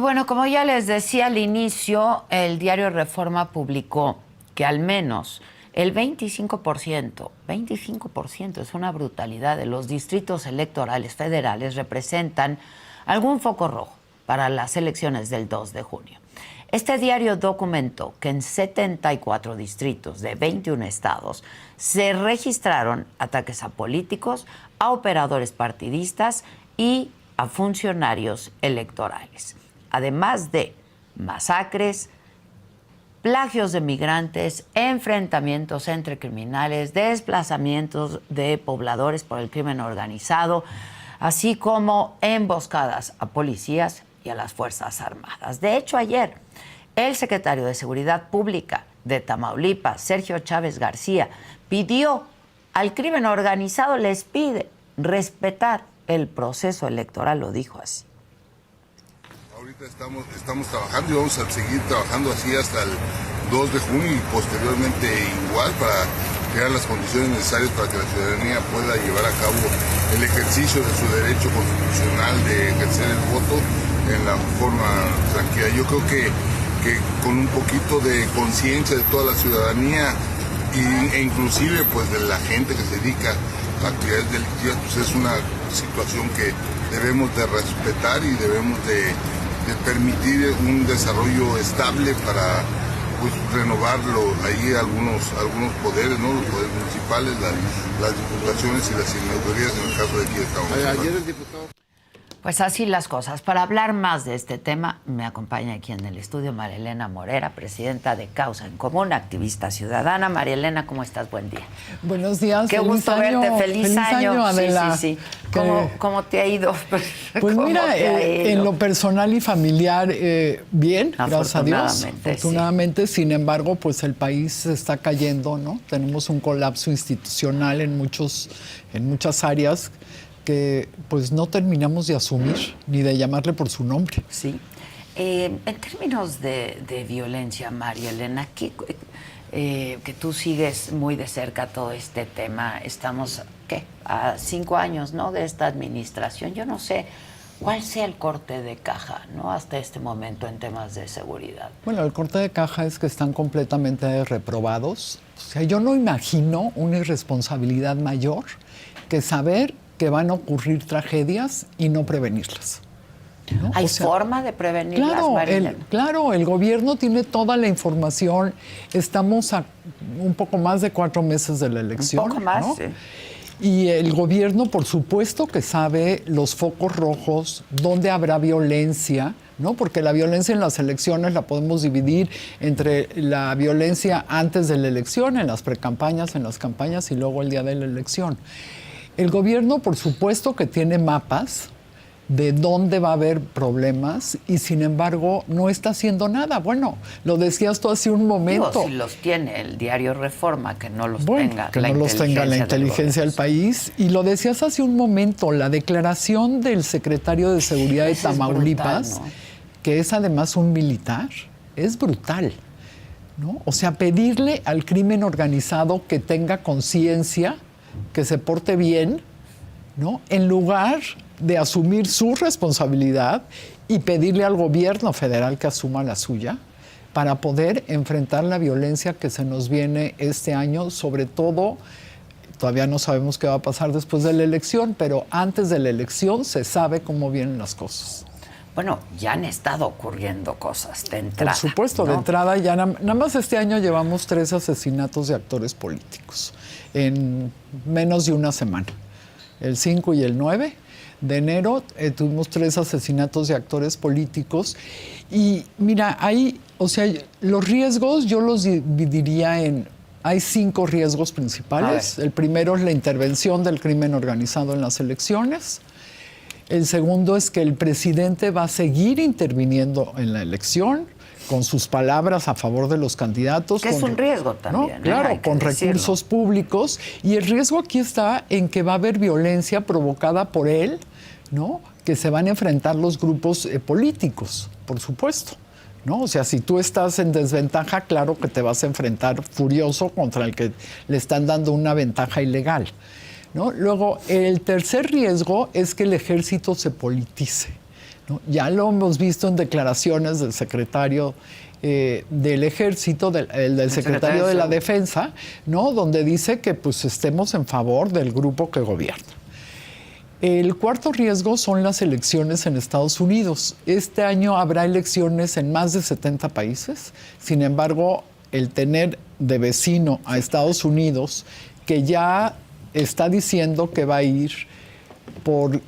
bueno, como ya les decía al inicio, el diario Reforma publicó que al menos el 25% es una brutalidad, de los distritos electorales federales representan algún foco rojo para las elecciones del 2 de junio. Este diario documentó que en 74 distritos de 21 estados se registraron ataques a políticos, a operadores partidistas y a funcionarios electorales, además de masacres, plagios de migrantes, enfrentamientos entre criminales, desplazamientos de pobladores por el crimen organizado, así como emboscadas a policías y a las Fuerzas Armadas. De hecho, ayer, el secretario de Seguridad Pública de Tamaulipas, Sergio Chávez García, pidió al crimen organizado, les pide respetar el proceso electoral, lo dijo así. Ahorita estamos trabajando y vamos a seguir trabajando así hasta el 2 de junio y posteriormente igual para crear las condiciones necesarias para que la ciudadanía pueda llevar a cabo el ejercicio de su derecho constitucional de ejercer el voto en la forma tranquila. Yo creo que con un poquito de conciencia de toda la ciudadanía e inclusive pues de la gente que se dedica a actividades delictivas, pues es una situación que debemos de respetar y debemos de permitir un desarrollo estable para pues renovarlo ahí algunos poderes, ¿no? Los poderes municipales, las diputaciones y las senadurías en el caso de aquí de Tamaulipas. Ayer el diputado... Pues así las cosas. Para hablar más de este tema, me acompaña aquí en el estudio María Elena Morera, presidenta de Causa en Común, activista ciudadana. María Elena, ¿cómo estás? Buen día. Buenos días. Qué gusto verte. Feliz año, Adela. Sí. ¿Cómo te ha ido? Pues mira, en lo personal y familiar, bien, gracias a Dios. Afortunadamente, sí. Sin embargo, pues el país se está cayendo, ¿no? Tenemos un colapso institucional en muchas áreas que pues no terminamos de asumir ni de llamarle por su nombre. Sí. En términos de violencia, María Elena, que tú sigues muy de cerca todo este tema, estamos, a 5 años, ¿no?, de esta administración. Yo no sé cuál sea el corte de caja, ¿no?, hasta este momento en temas de seguridad. Bueno, el corte de caja es que están completamente reprobados. O sea, yo no imagino una irresponsabilidad mayor que saber que van a ocurrir tragedias y no prevenirlas, ¿no? ¿Hay forma de prevenirlas, Claro, el gobierno tiene toda la información. Estamos a un poco más de 4 meses de la elección. Un poco más, ¿no? Sí. Y el gobierno, por supuesto, que sabe los focos rojos, dónde habrá violencia, ¿no? Porque la violencia en las elecciones la podemos dividir entre la violencia antes de la elección, en las precampañas, en las campañas y luego el día de la elección. El gobierno, por supuesto, que tiene mapas de dónde va a haber problemas y, sin embargo, no está haciendo nada. Bueno, lo decías tú hace un momento. Digo, si los tiene el diario Reforma, que no los tenga que no los tenga la inteligencia del país. Y lo decías hace un momento, la declaración del secretario de Seguridad de Tamaulipas, brutal, ¿no? Que es además un militar, es brutal, ¿no? O sea, pedirle al crimen organizado que tenga conciencia, que se porte bien, ¿no?, en lugar de asumir su responsabilidad y pedirle al gobierno federal que asuma la suya para poder enfrentar la violencia que se nos viene este año, sobre todo, todavía no sabemos qué va a pasar después de la elección, pero antes de la elección se sabe cómo vienen las cosas. Bueno, ya han estado ocurriendo cosas de entrada. Por supuesto, ¿no? De entrada ya nada más este año llevamos 3 asesinatos de actores políticos en menos de una semana. El 5 y el 9 de enero tuvimos 3 asesinatos de actores políticos. Y mira, los riesgos yo los dividiría hay 5 riesgos principales. El primero es la intervención del crimen organizado en las elecciones. El segundo es que el presidente va a seguir interviniendo en la elección con sus palabras a favor de los candidatos. Que es un riesgo también. ¿no? Claro, con recursos públicos. Y el riesgo aquí está en que va a haber violencia provocada por él, ¿no?, que se van a enfrentar los grupos políticos, por supuesto, ¿no? O sea, si tú estás en desventaja, claro que te vas a enfrentar furioso contra el que le están dando una ventaja ilegal, ¿no? Luego, el tercer riesgo es que el ejército se politice, ¿no? Ya lo hemos visto en declaraciones del secretario del Ejército, del secretario de la Defensa, ¿no? Donde dice que pues estemos en favor del grupo que gobierna. El cuarto riesgo son las elecciones en Estados Unidos. Este año habrá elecciones en más de 70 países. Sin embargo, el tener de vecino a Estados Unidos, que ya está diciendo que va a ir por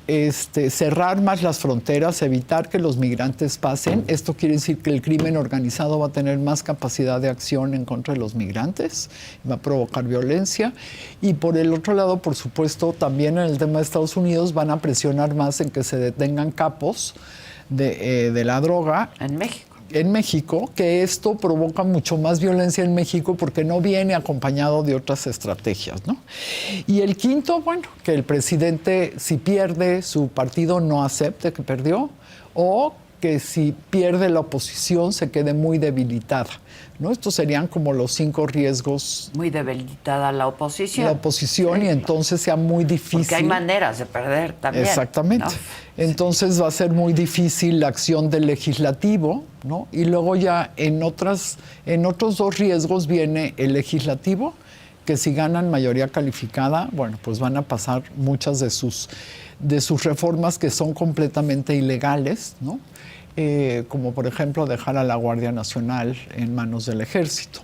cerrar más las fronteras, evitar que los migrantes pasen. Esto quiere decir que el crimen organizado va a tener más capacidad de acción en contra de los migrantes, va a provocar violencia. Y por el otro lado, por supuesto, también en el tema de Estados Unidos van a presionar más en que se detengan capos de la droga. En México, que esto provoca mucho más violencia en México porque no viene acompañado de otras estrategias, ¿no? Y el quinto, bueno, que el presidente, si pierde, su partido no acepte que perdió, o que si pierde la oposición se quede muy debilitada, ¿no? Estos serían como los 5 riesgos. Muy debilitada la oposición. La oposición, sí, y entonces sea muy difícil. Porque hay maneras de perder también. Exactamente. ¿No? Entonces va a ser muy difícil la acción del legislativo, ¿no? Y luego ya en otros 2 riesgos viene el legislativo, que si ganan mayoría calificada, bueno, pues van a pasar muchas de sus reformas que son completamente ilegales, ¿no? Como por ejemplo dejar a la Guardia Nacional en manos del Ejército.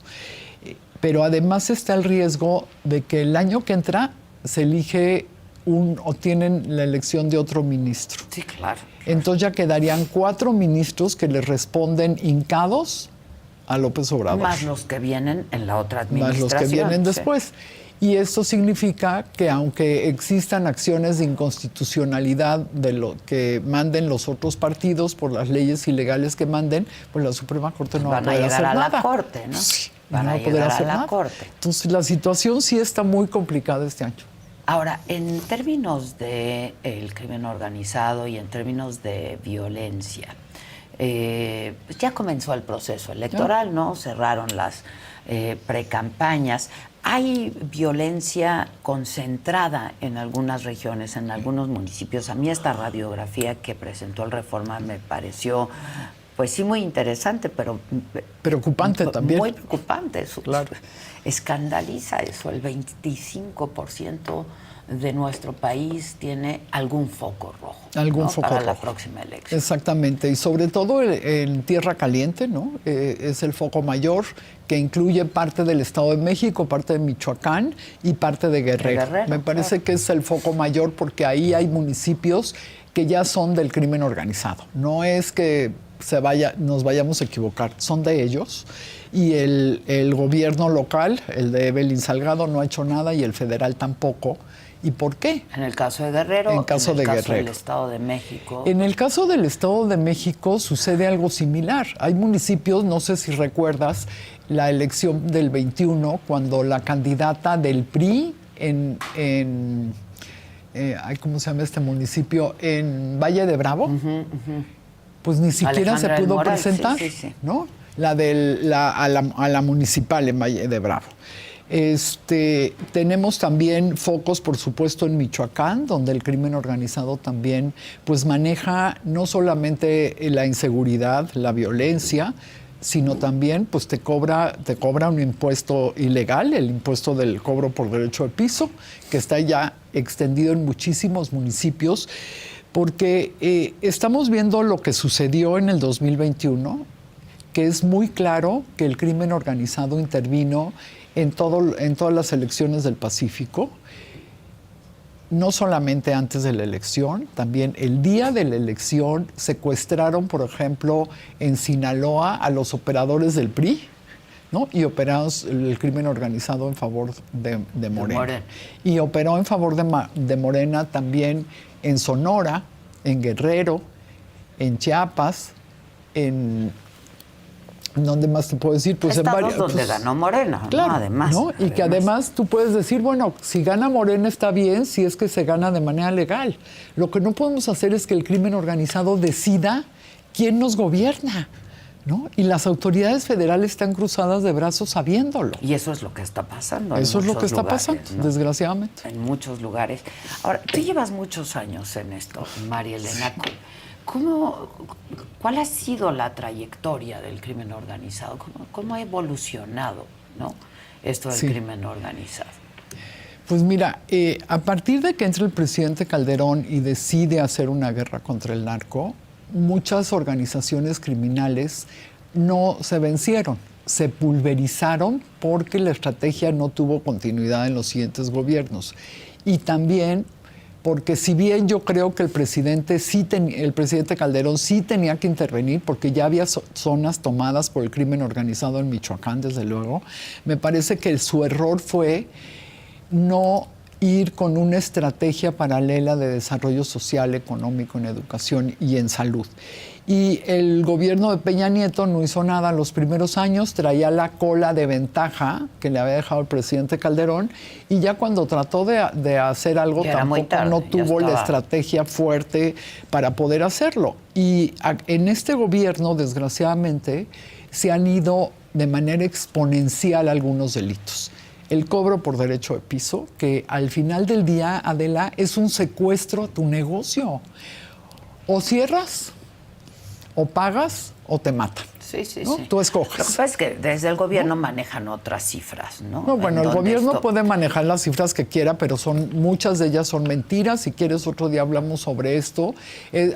Pero además está el riesgo de que el año que entra se elige o tienen la elección de otro ministro. Sí, claro. Entonces ya quedarían 4 ministros que le responden hincados a López Obrador. Más los que vienen en la otra administración. Más los que vienen después. Y esto significa que aunque existan acciones de inconstitucionalidad de lo que manden los otros partidos por las leyes ilegales que manden, pues la Suprema Corte no va a poder hacer nada. Van a llegar a la Corte, ¿no? Sí, van a llegar a la Corte. Entonces la situación sí está muy complicada este año. Ahora, en términos de el crimen organizado y en términos de violencia, pues ya comenzó el proceso electoral, ¿no? Cerraron las precampañas. Hay violencia concentrada en algunas regiones, en algunos municipios. A mí esta radiografía que presentó el Reforma me pareció, pues sí, muy interesante, pero preocupante también. Muy preocupante. Eso, claro. Escandaliza eso. El 25% de nuestro país tiene algún foco rojo. Algún foco para rojo. La próxima elección. Exactamente. Y sobre todo en Tierra Caliente, ¿no? Es el foco mayor, que incluye parte del Estado de México, parte de Michoacán y parte de Guerrero. Me parece que es el foco mayor porque ahí hay municipios que ya son del crimen organizado. No es que nos vayamos a equivocar, son de ellos. Y el gobierno local, el de Evelyn Salgado, no ha hecho nada y el federal tampoco. ¿Y por qué? En el caso de Guerrero, en el caso del Estado de México. En el caso del Estado de México sucede algo similar. Hay municipios, no sé si recuerdas, la elección del 21, cuando la candidata del PRI ¿cómo se llama este municipio? En Valle de Bravo, pues ni siquiera Alejandra se pudo Moral, presentar, sí. ¿no? A la municipal en Valle de Bravo. Tenemos también focos, por supuesto, en Michoacán, donde el crimen organizado también pues maneja no solamente la inseguridad, la violencia, sino también pues te cobra un impuesto ilegal, el impuesto del cobro por derecho de piso, que está ya extendido en muchísimos municipios, porque estamos viendo lo que sucedió en el 2021, que es muy claro que el crimen organizado intervino en todas las elecciones del Pacífico, no solamente antes de la elección, también el día de la elección secuestraron, por ejemplo, en Sinaloa a los operadores del PRI, ¿no? Y operaron el crimen organizado en favor de Morena. Y operó en favor de Morena también en Sonora, en Guerrero, en Chiapas, ¿dónde más te puedo decir? Pues Estados en varios donde ganó Morena, claro, ¿no? Además, ¿no? Y que además tú puedes decir, bueno, si gana Morena está bien, si es que se gana de manera legal. Lo que no podemos hacer es que el crimen organizado decida quién nos gobierna, ¿no? Y las autoridades federales están cruzadas de brazos sabiéndolo. Y eso es lo que está pasando. Eso es lo que está pasando, ¿no? Desgraciadamente. En muchos lugares. Ahora, tú llevas muchos años en esto, María Elena. ¿Cuál ha sido la trayectoria del crimen organizado? ¿Cómo ha evolucionado, ¿no?, esto del crimen organizado? Pues mira, a partir de que entra el presidente Calderón y decide hacer una guerra contra el narco, muchas organizaciones criminales no se vencieron, se pulverizaron porque la estrategia no tuvo continuidad en los siguientes gobiernos. Y también porque si bien yo creo que el presidente Calderón sí tenía que intervenir porque ya había zonas tomadas por el crimen organizado en Michoacán, desde luego, me parece que su error fue no ir con una estrategia paralela de desarrollo social, económico, en educación y en salud. Y el gobierno de Peña Nieto no hizo nada los primeros años, traía la cola de ventaja que le había dejado el presidente Calderón, y ya cuando trató de hacer algo tampoco no tuvo la estrategia fuerte para poder hacerlo. Y en este gobierno, desgraciadamente, se han ido de manera exponencial algunos delitos. El cobro por derecho de piso, que al final del día, Adela, es un secuestro a tu negocio. O cierras, o pagas, o te matan. Sí, ¿no? sí. Tú escoges. Lo que pasa es que desde el gobierno manejan otras cifras, ¿no? No, bueno, el gobierno puede manejar las cifras que quiera, pero muchas de ellas son mentiras. Si quieres, otro día hablamos sobre esto.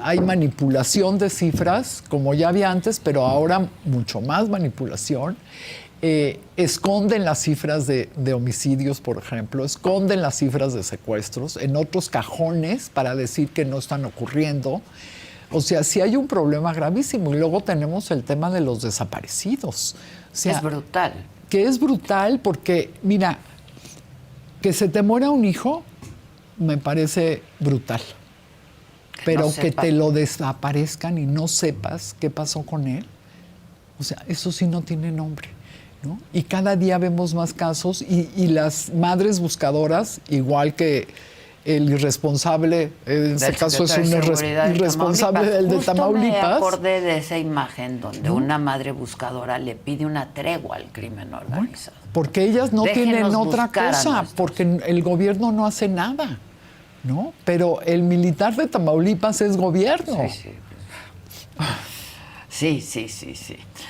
Hay manipulación de cifras, como ya había antes, pero ahora mucho más manipulación. Esconden las cifras de homicidios, por ejemplo, esconden las cifras de secuestros en otros cajones para decir que no están ocurriendo. O sea, sí hay un problema gravísimo. Y luego tenemos el tema de los desaparecidos. O sea, es brutal. Que es brutal porque, mira, que se te muera un hijo me parece brutal. Pero que te lo desaparezcan y no sepas qué pasó con él, o sea, eso sí no tiene nombre, ¿no? Y cada día vemos más casos y las madres buscadoras, igual que el irresponsable, en este caso es un irresponsable del de Tamaulipas. Me acordé de esa imagen donde una madre buscadora le pide una tregua al crimen organizado. Bueno, porque ellas no tienen otra cosa, porque el gobierno no hace nada, ¿no? Pero el militar de Tamaulipas es gobierno. Sí.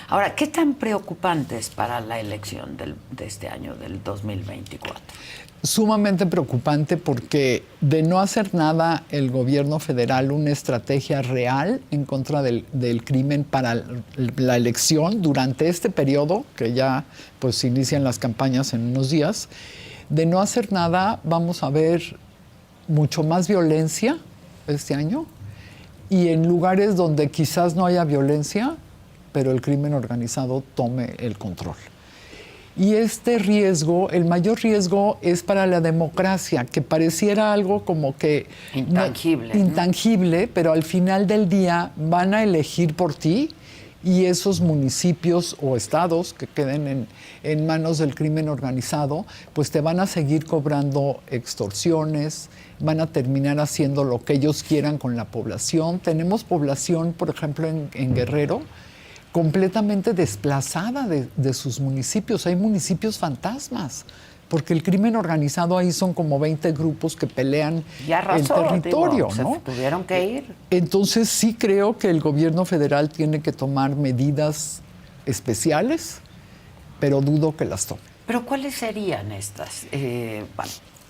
Ahora, ¿qué tan preocupante es para la elección de este año, del 2024? Sumamente preocupante porque de no hacer nada el gobierno federal, una estrategia real en contra del crimen para la elección durante este periodo, que ya pues inician las campañas en unos días, de no hacer nada vamos a ver mucho más violencia este año y en lugares donde quizás no haya violencia, pero el crimen organizado tome el control. Y este riesgo, el mayor riesgo es para la democracia, que pareciera algo como que intangible, pero al final del día van a elegir por ti y esos municipios o estados que queden en manos del crimen organizado, pues te van a seguir cobrando extorsiones, van a terminar haciendo lo que ellos quieran con la población. Tenemos población, por ejemplo, en Guerrero, completamente desplazada de sus municipios. Hay municipios fantasmas, porque el crimen organizado ahí son como 20 grupos que pelean el territorio, ¿no? Se tuvieron que ir. Entonces sí creo que el gobierno federal tiene que tomar medidas especiales, pero dudo que las tome. ¿Pero cuáles serían estas?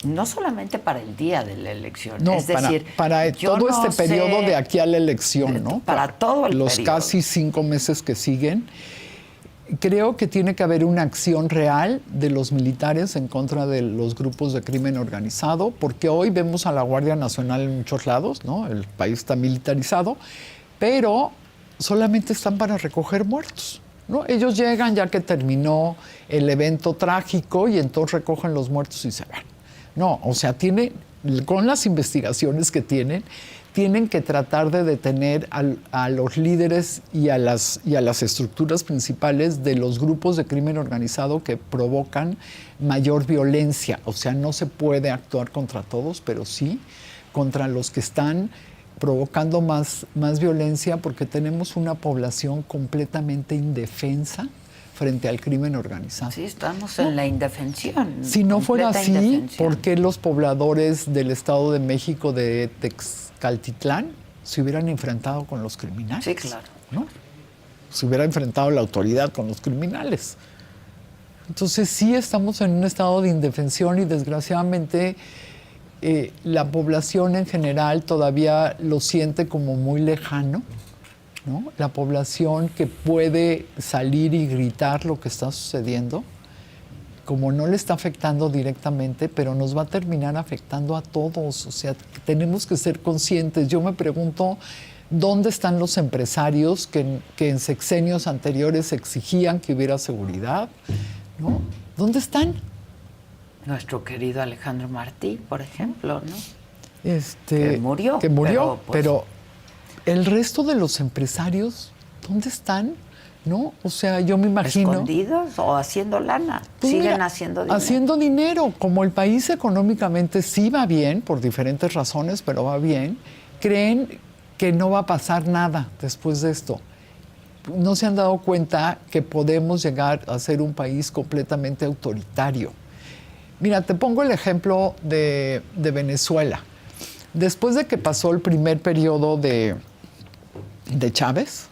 No solamente para el día de la elección, no, es decir, para todo este periodo de aquí a la elección, ¿no? Para todo el los periodo. Casi 5 meses que siguen. Creo que tiene que haber una acción real de los militares en contra de los grupos de crimen organizado, porque hoy vemos a la Guardia Nacional en muchos lados, ¿no? El país está militarizado, pero solamente están para recoger muertos, ¿no? Ellos llegan ya que terminó el evento trágico y entonces recogen los muertos y se van. No, o sea, con las investigaciones que tienen que tratar de detener a los líderes y a las estructuras principales de los grupos de crimen organizado que provocan mayor violencia. O sea, no se puede actuar contra todos, pero sí contra los que están provocando más violencia, porque tenemos una población completamente indefensa frente al crimen organizado. Sí, estamos en la indefensión. Si no fuera así, ¿por qué los pobladores del Estado de México de Texcaltitlán se hubieran enfrentado con los criminales. Sí, claro. ¿No? Se hubiera enfrentado la autoridad con los criminales. Entonces sí estamos en un estado de indefensión y desgraciadamente la población en general todavía lo siente como muy lejano, ¿no? La población que puede salir y gritar lo que está sucediendo, como no le está afectando directamente, pero nos va a terminar afectando a todos. O sea, tenemos que ser conscientes. Yo me pregunto, ¿dónde están los empresarios que en sexenios anteriores exigían que hubiera seguridad? ¿No? ¿Dónde están? Nuestro querido Alejandro Martí, por ejemplo, ¿no? Que murió, pero el resto de los empresarios, ¿dónde están? ¿No? O sea, yo me imagino... ¿Escondidos o haciendo lana? Pues Siguen mira, haciendo dinero. Haciendo dinero. Como el país económicamente sí va bien, por diferentes razones, pero va bien, creen que no va a pasar nada después de esto. No se han dado cuenta que podemos llegar a ser un país completamente autoritario. Mira, te pongo el ejemplo de Venezuela. Después de que pasó el primer periodo de Chávez,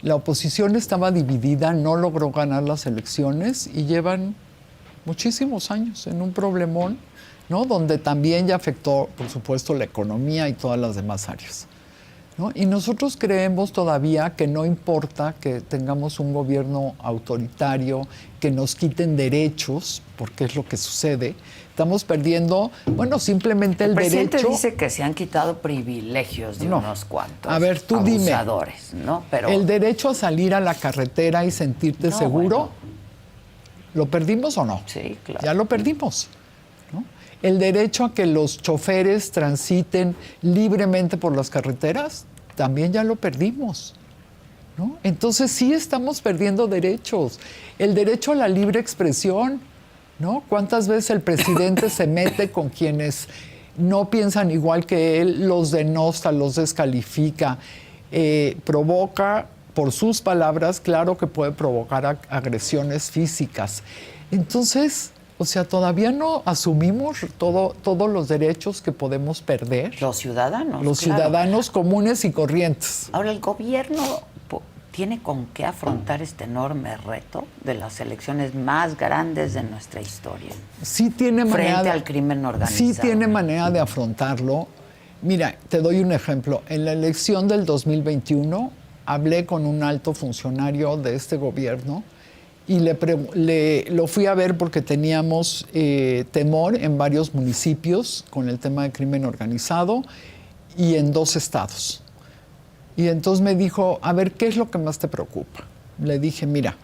la oposición estaba dividida, no logró ganar las elecciones y llevan muchísimos años en un problemón, ¿no? Donde también ya afectó, por supuesto, la economía y todas las demás áreas, ¿no? Y nosotros creemos todavía que no importa que tengamos un gobierno autoritario, que nos quiten derechos, porque es lo que sucede. Estamos perdiendo, bueno, simplemente el derecho... El presidente dice que se han quitado privilegios de unos cuantos a ver, tú abusadores, dime, ¿no? Pero... ¿el derecho a salir a la carretera y sentirte seguro, bueno, lo perdimos o no? Sí, claro. Ya lo perdimos, ¿no? El derecho a que los choferes transiten libremente por las carreteras, también ya lo perdimos, ¿no? Entonces sí estamos perdiendo derechos. El derecho a la libre expresión, ¿no? ¿Cuántas veces el presidente se mete con quienes no piensan igual que él, los denosta, los descalifica, provoca, por sus palabras, claro que puede provocar agresiones físicas? Entonces... O sea, todavía no asumimos todos los derechos que podemos perder. Los ciudadanos. Los ciudadanos comunes y corrientes. Ahora, el gobierno tiene con qué afrontar este enorme reto de las elecciones más grandes de nuestra historia. Sí tiene manera frente al crimen organizado. Sí tiene manera de afrontarlo. Mira, te doy un ejemplo. En la elección del 2021 hablé con un alto funcionario de este gobierno y lo fui a ver porque teníamos temor en varios municipios con el tema de crimen organizado y en 2 estados. Y entonces me dijo, a ver, ¿qué es lo que más te preocupa? Le dije, mira,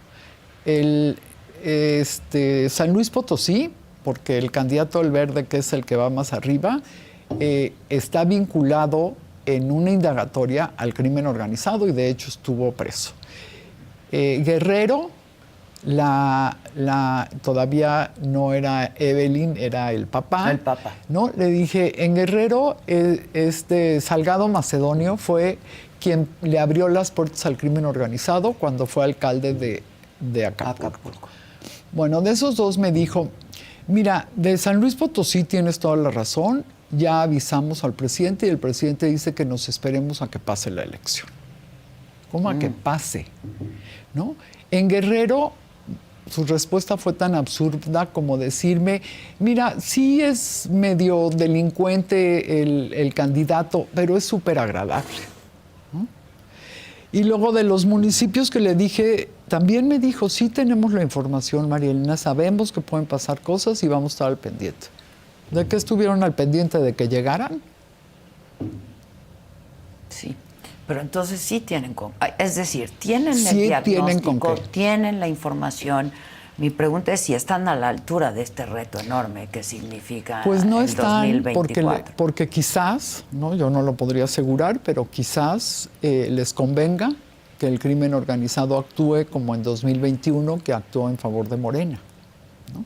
San Luis Potosí, porque el candidato del Verde, que es el que va más arriba, está vinculado en una indagatoria al crimen organizado y de hecho estuvo preso. Guerrero, todavía no era Evelyn, era el papá. El papá. ¿No? Le dije, en Guerrero, Salgado Macedonio fue quien le abrió las puertas al crimen organizado cuando fue alcalde de Acapulco. Bueno, de esos 2 me dijo, mira, de San Luis Potosí tienes toda la razón, ya avisamos al presidente y el presidente dice que nos esperemos a que pase la elección. ¿Cómo a que pase? ¿No? En Guerrero, su respuesta fue tan absurda como decirme, mira, sí es medio delincuente el candidato, pero es súper agradable. ¿No? Y luego de los municipios que le dije, también me dijo, sí tenemos la información, María Elena, sabemos que pueden pasar cosas y vamos a estar al pendiente. ¿De qué estuvieron al pendiente? ¿De que llegaran? Sí. Pero entonces sí tienen es decir, tienen el sí diagnóstico, tienen la información. Mi pregunta es si están a la altura de este reto enorme que significa pues no el están 2024. porque quizás, ¿no? Yo no lo podría asegurar, pero quizás les convenga que el crimen organizado actúe como en 2021, que actuó en favor de Morena, ¿no?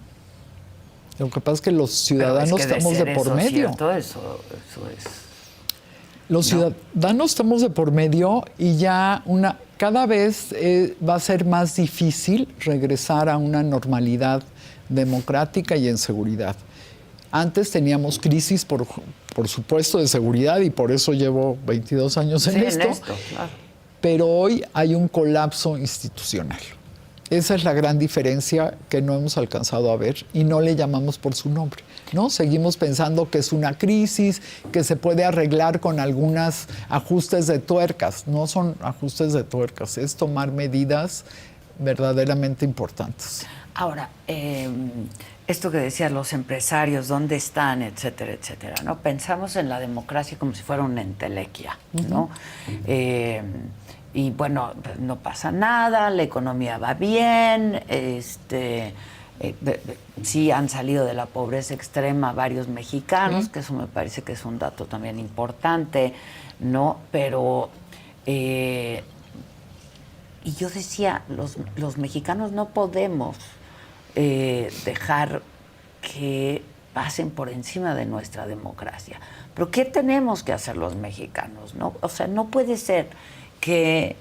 Lo que pasa es que los ciudadanos estamos de por medio. Cierto, eso es. Los ciudadanos estamos de por medio y ya cada vez va a ser más difícil regresar a una normalidad democrática y en seguridad. Antes teníamos crisis, por supuesto, de seguridad, y por eso llevo 22 años en esto. Claro. Pero hoy hay un colapso institucional. Esa es la gran diferencia que no hemos alcanzado a ver y no le llamamos por su nombre, ¿no? Seguimos pensando que es una crisis, que se puede arreglar con algunos ajustes de tuercas. No son ajustes de tuercas, es tomar medidas verdaderamente importantes. Ahora, esto que decías, los empresarios, ¿dónde están?, etcétera, etcétera, ¿no? Pensamos en la democracia como si fuera una entelequia, ¿no? Y bueno, no pasa nada, la economía va bien, sí han salido de la pobreza extrema varios mexicanos, que eso me parece que es un dato también importante, ¿no? Pero, y yo decía, los mexicanos no podemos dejar que pasen por encima de nuestra democracia. Pero ¿qué tenemos que hacer los mexicanos, no? O sea, no puede ser que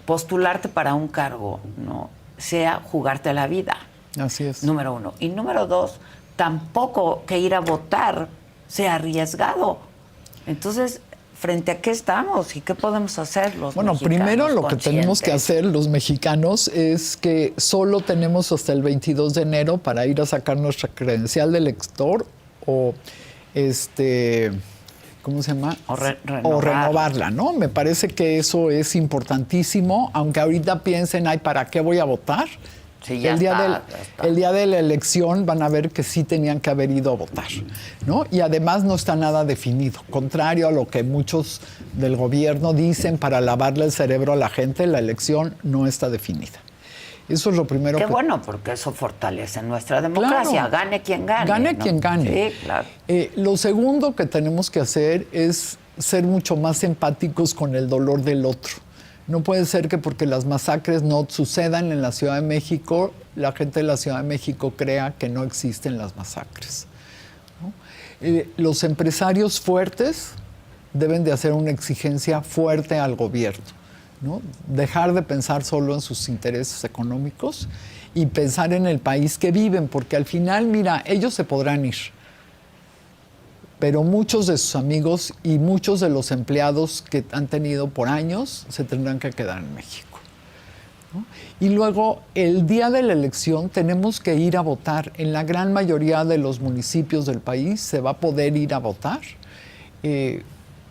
postularte para un cargo, ¿no?, sea jugarte la vida. Así es. Número uno. Y número dos, tampoco que ir a votar sea arriesgado. Entonces, ¿frente a qué estamos y qué podemos hacer los mexicanos? Primero lo que tenemos que hacer los mexicanos es que solo tenemos hasta el 22 de enero para ir a sacar nuestra credencial de elector o ¿cómo se llama? O renovarla, ¿no? Me parece que eso es importantísimo, aunque ahorita piensen, ay, ¿para qué voy a votar? Sí, ya el día de la elección van a ver que sí tenían que haber ido a votar, ¿no? Y además no está nada definido. Contrario a lo que muchos del gobierno dicen para lavarle el cerebro a la gente, la elección no está definida. Eso es lo primero. Qué bueno, porque eso fortalece nuestra democracia. Claro, gane quien gane. Gane, ¿no? quien gane. Sí, claro. Lo segundo que tenemos que hacer es ser mucho más empáticos con el dolor del otro. No puede ser que porque las masacres no sucedan en la Ciudad de México, la gente de la Ciudad de México crea que no existen las masacres, ¿no? Los empresarios fuertes deben de hacer una exigencia fuerte al gobierno, ¿no? Dejar de pensar solo en sus intereses económicos y pensar en el país que viven, porque al final, mira, ellos se podrán ir, pero muchos de sus amigos y muchos de los empleados que han tenido por años se tendrán que quedar en México, ¿no? Y luego, el día de la elección tenemos que ir a votar. En la gran mayoría de los municipios del país se va a poder ir a votar.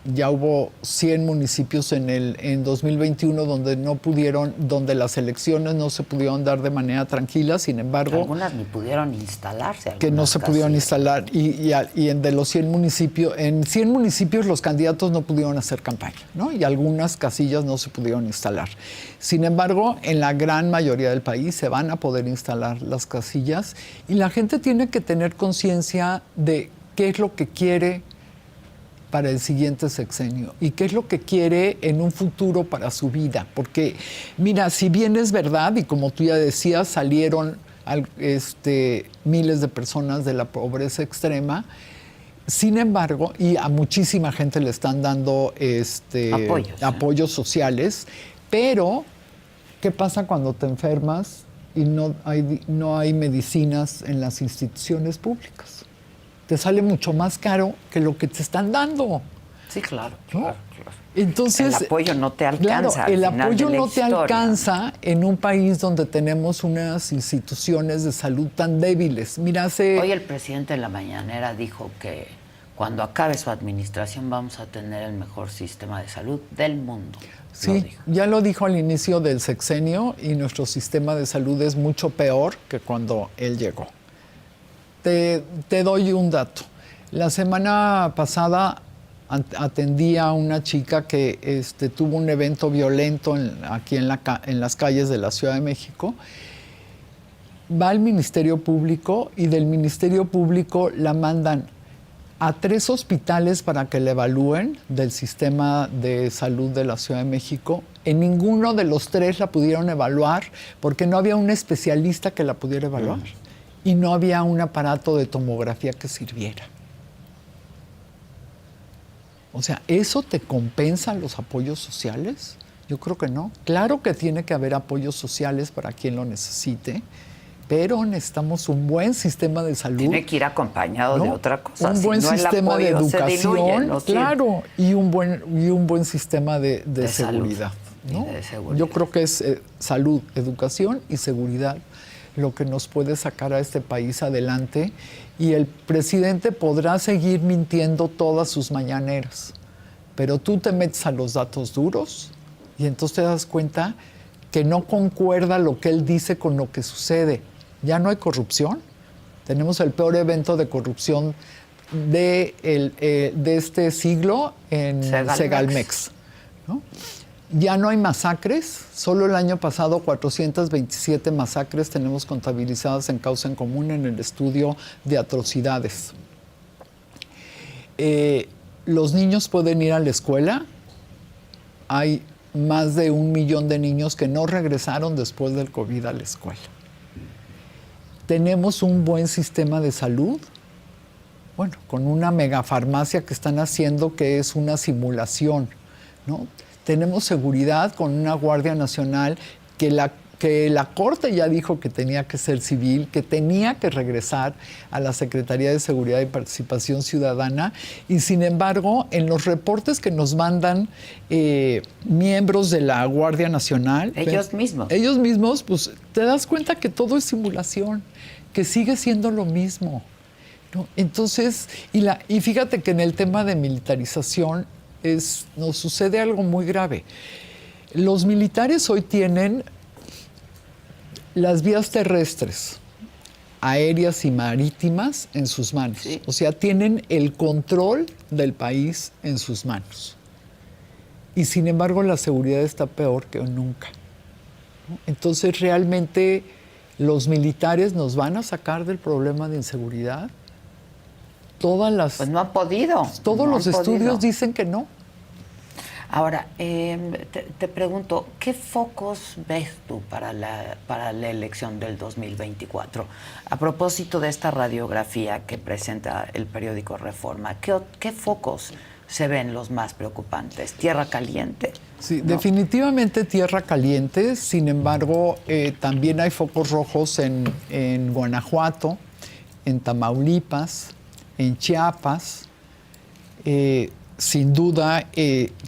Ya hubo 100 municipios en 2021 donde las elecciones no se pudieron dar de manera tranquila, sin embargo... Algunas ni pudieron instalarse. Que no se pudieron instalar. Y de los 100 municipios, en 100 municipios los candidatos no pudieron hacer campaña, ¿no? Y algunas casillas no se pudieron instalar. Sin embargo, en la gran mayoría del país se van a poder instalar las casillas y la gente tiene que tener conciencia de qué es lo que quiere para el siguiente sexenio y qué es lo que quiere en un futuro para su vida. Porque, mira, si bien es verdad, y como tú ya decías, salieron miles de personas de la pobreza extrema, sin embargo, y a muchísima gente le están dando apoyos sociales, pero ¿qué pasa cuando te enfermas y no hay medicinas en las instituciones públicas? Te sale mucho más caro que lo que te están dando. Sí, claro, ¿no? claro. Entonces, el apoyo no te alcanza. Claro, el apoyo no te historia. alcanza en un país donde tenemos unas instituciones de salud tan débiles. Mira, hoy el presidente en la mañanera dijo que cuando acabe su administración vamos a tener el mejor sistema de salud del mundo. Sí, ya lo dijo al inicio del sexenio y nuestro sistema de salud es mucho peor que cuando él llegó. Te doy un dato. La semana pasada atendí a una chica que tuvo un evento violento aquí en las calles de la Ciudad de México. Va al Ministerio Público y del Ministerio Público la mandan a 3 hospitales para que la evalúen del sistema de salud de la Ciudad de México. En ninguno de los 3 la pudieron evaluar porque no había un especialista que la pudiera evaluar. Y no había un aparato de tomografía que sirviera. O sea, ¿eso te compensa los apoyos sociales? Yo creo que no. Claro que tiene que haber apoyos sociales para quien lo necesite, pero necesitamos un buen sistema de salud. Tiene que ir acompañado de otra cosa. Un buen sistema de educación, claro, y un buen sistema de seguridad. ¿no? De seguridad. Yo creo que es salud, educación y seguridad lo que nos puede sacar a este país adelante, y el presidente podrá seguir mintiendo todas sus mañaneras, pero tú te metes a los datos duros y entonces te das cuenta que no concuerda lo que él dice con lo que sucede. Ya no hay corrupción. Tenemos el peor evento de corrupción de este siglo en Segalmex, ¿no? Ya no hay masacres. Solo el año pasado 427 masacres tenemos contabilizadas en causa en común en el estudio de atrocidades. Los niños pueden ir a la escuela. Hay más de 1 millón de niños que no regresaron después del COVID a la escuela. Tenemos un buen sistema de salud, bueno, con una megafarmacia que están haciendo que es una simulación, ¿no? Tenemos seguridad con una Guardia Nacional que la Corte ya dijo que tenía que ser civil, que tenía que regresar a la Secretaría de Seguridad y Participación Ciudadana, y sin embargo, en los reportes que nos mandan miembros de la Guardia Nacional... Ellos mismos, pues te das cuenta que todo es simulación, que sigue siendo lo mismo, ¿no? Entonces, y fíjate que en el tema de militarización nos sucede algo muy grave. Los militares hoy tienen las vías terrestres, aéreas y marítimas en sus manos. Sí. O sea, tienen el control del país en sus manos. Y sin embargo, la seguridad está peor que nunca, ¿no? Entonces, realmente, ¿los militares nos van a sacar del problema de inseguridad? Pues no han podido. Todos los estudios dicen que no. Ahora, te pregunto, ¿qué focos ves tú para la elección del 2024? A propósito de esta radiografía que presenta el periódico Reforma, ¿qué focos se ven los más preocupantes? ¿Tierra caliente? Sí, ¿no? Definitivamente tierra caliente. Sin embargo, también hay focos rojos en Guanajuato, en Tamaulipas, en Chiapas. Sin duda,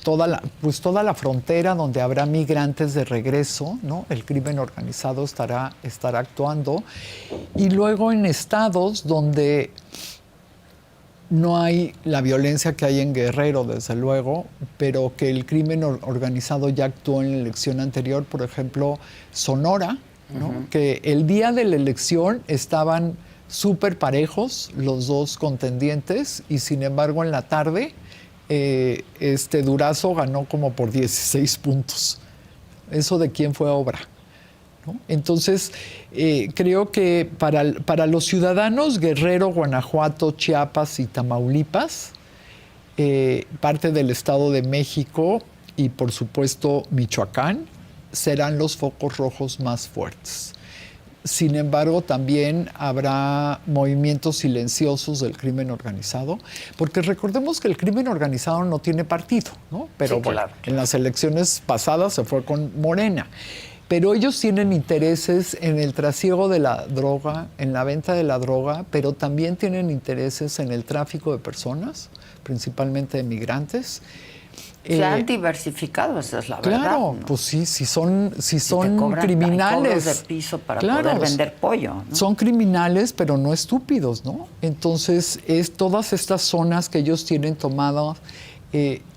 toda la frontera donde habrá migrantes de regreso, ¿no? El crimen organizado estará actuando. Y luego en estados donde no hay la violencia que hay en Guerrero, desde luego, pero que el crimen organizado ya actuó en la elección anterior, por ejemplo, Sonora, ¿no? Uh-huh. Que el día de la elección estaban súper parejos los dos contendientes, y sin embargo en la tarde Durazo ganó como por 16 puntos. ¿Eso de quién fue obra? ¿No? Entonces, creo que para los ciudadanos, Guerrero, Guanajuato, Chiapas y Tamaulipas, parte del Estado de México y, por supuesto, Michoacán, serán los focos rojos más fuertes. Sin embargo, también habrá movimientos silenciosos del crimen organizado, porque recordemos que el crimen organizado no tiene partido, ¿no? Pero sí, bueno, claro. En las elecciones pasadas se fue con Morena. Pero ellos tienen intereses en el trasiego de la droga, en la venta de la droga, pero también tienen intereses en el tráfico de personas, principalmente de migrantes. Se han diversificado, esa es la verdad. Claro, ¿no? Pues sí, si son criminales. Hay cobros de piso para poder vender pollo, ¿no? Son criminales, pero no estúpidos, ¿no? Entonces, todas estas zonas que ellos tienen tomadas,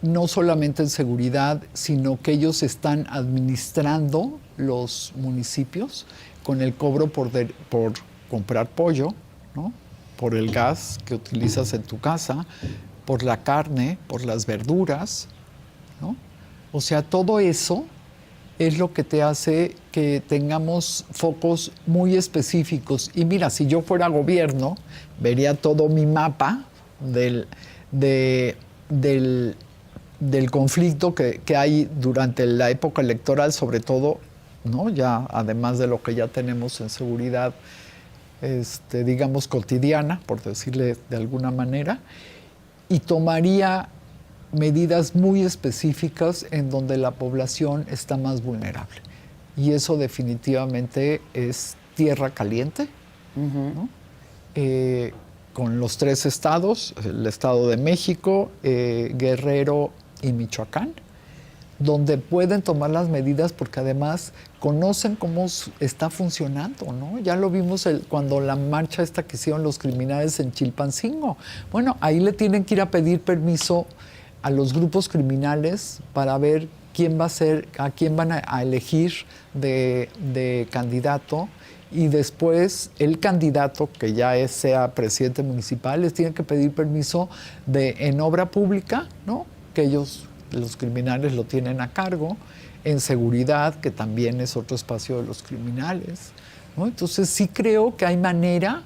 no solamente en seguridad, sino que ellos están administrando los municipios con el cobro por comprar pollo, ¿no? Por el gas que utilizas en tu casa, por la carne, por las verduras, ¿no? O sea, todo eso es lo que te hace que tengamos focos muy específicos. Y mira, si yo fuera gobierno, vería todo mi mapa del conflicto que hay durante la época electoral, sobre todo, ¿no? Ya, además de lo que ya tenemos en seguridad, digamos, cotidiana, por decirle de alguna manera, y tomaría medidas muy específicas en donde la población está más vulnerable. Y eso definitivamente es tierra caliente, ¿no? Con los 3 estados, el Estado de México, Guerrero y Michoacán, donde pueden tomar las medidas porque además conocen cómo está funcionando, ¿no? Ya lo vimos cuando la marcha esta que hicieron los criminales en Chilpancingo. Bueno, ahí le tienen que ir a pedir permiso a los grupos criminales para ver quién va a ser, a quién van a elegir de candidato, y después el candidato que ya sea presidente municipal les tiene que pedir permiso en obra pública, ¿no? Que ellos, los criminales, lo tienen a cargo, en seguridad, que también es otro espacio de los criminales, ¿no? Entonces sí creo que hay manera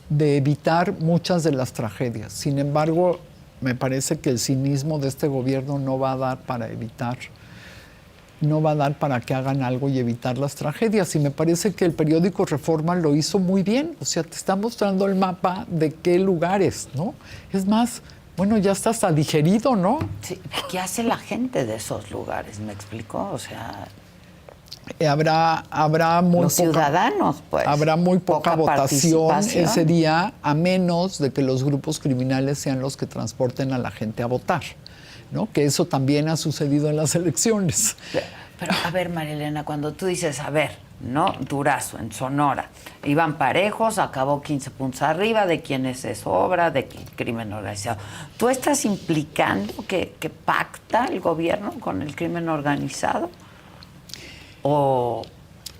de evitar muchas de las tragedias. Sin embargo, me parece que el cinismo de este gobierno no va a dar para evitar, no va a dar para que hagan algo y evitar las tragedias. Y me parece que el periódico Reforma lo hizo muy bien. O sea, te está mostrando el mapa de qué lugares, ¿no? Es más, bueno, ya está hasta digerido, ¿no? Sí. ¿Qué hace la gente de esos lugares? ¿Me explicó? O sea... Habrá muy los ciudadanos, pues. Habrá muy poca votación ese día, a menos de que los grupos criminales sean los que transporten a la gente a votar, ¿no? Que eso también ha sucedido en las elecciones. Pero a ver, María Elena, cuando tú dices, a ver, ¿no? Durazo, en Sonora, iban parejos, acabó 15 puntos arriba, de quiénes es obra, de crimen organizado. ¿Tú estás implicando que pacta el gobierno con el crimen organizado? O...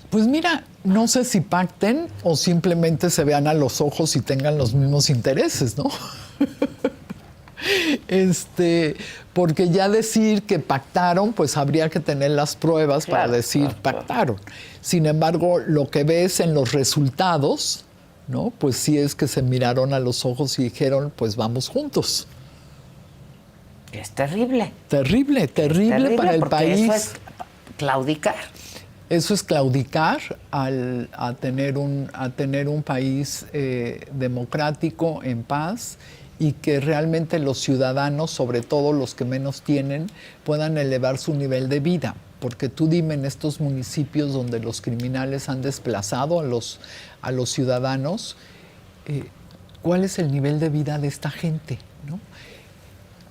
Pues mira, no sé si pacten o simplemente se vean a los ojos y tengan los mismos intereses, ¿no? Porque ya decir que pactaron, pues habría que tener las pruebas para decir pactaron. Sin embargo, lo que ves en los resultados, ¿no? Pues sí es que se miraron a los ojos y dijeron, pues vamos juntos. Es terrible. Terrible para el país. Eso es claudicar. Eso es claudicar a tener un país democrático, en paz, y que realmente los ciudadanos, sobre todo los que menos tienen, puedan elevar su nivel de vida. Porque tú dime, en estos municipios donde los criminales han desplazado a los ciudadanos, ¿cuál es el nivel de vida de esta gente, ¿no?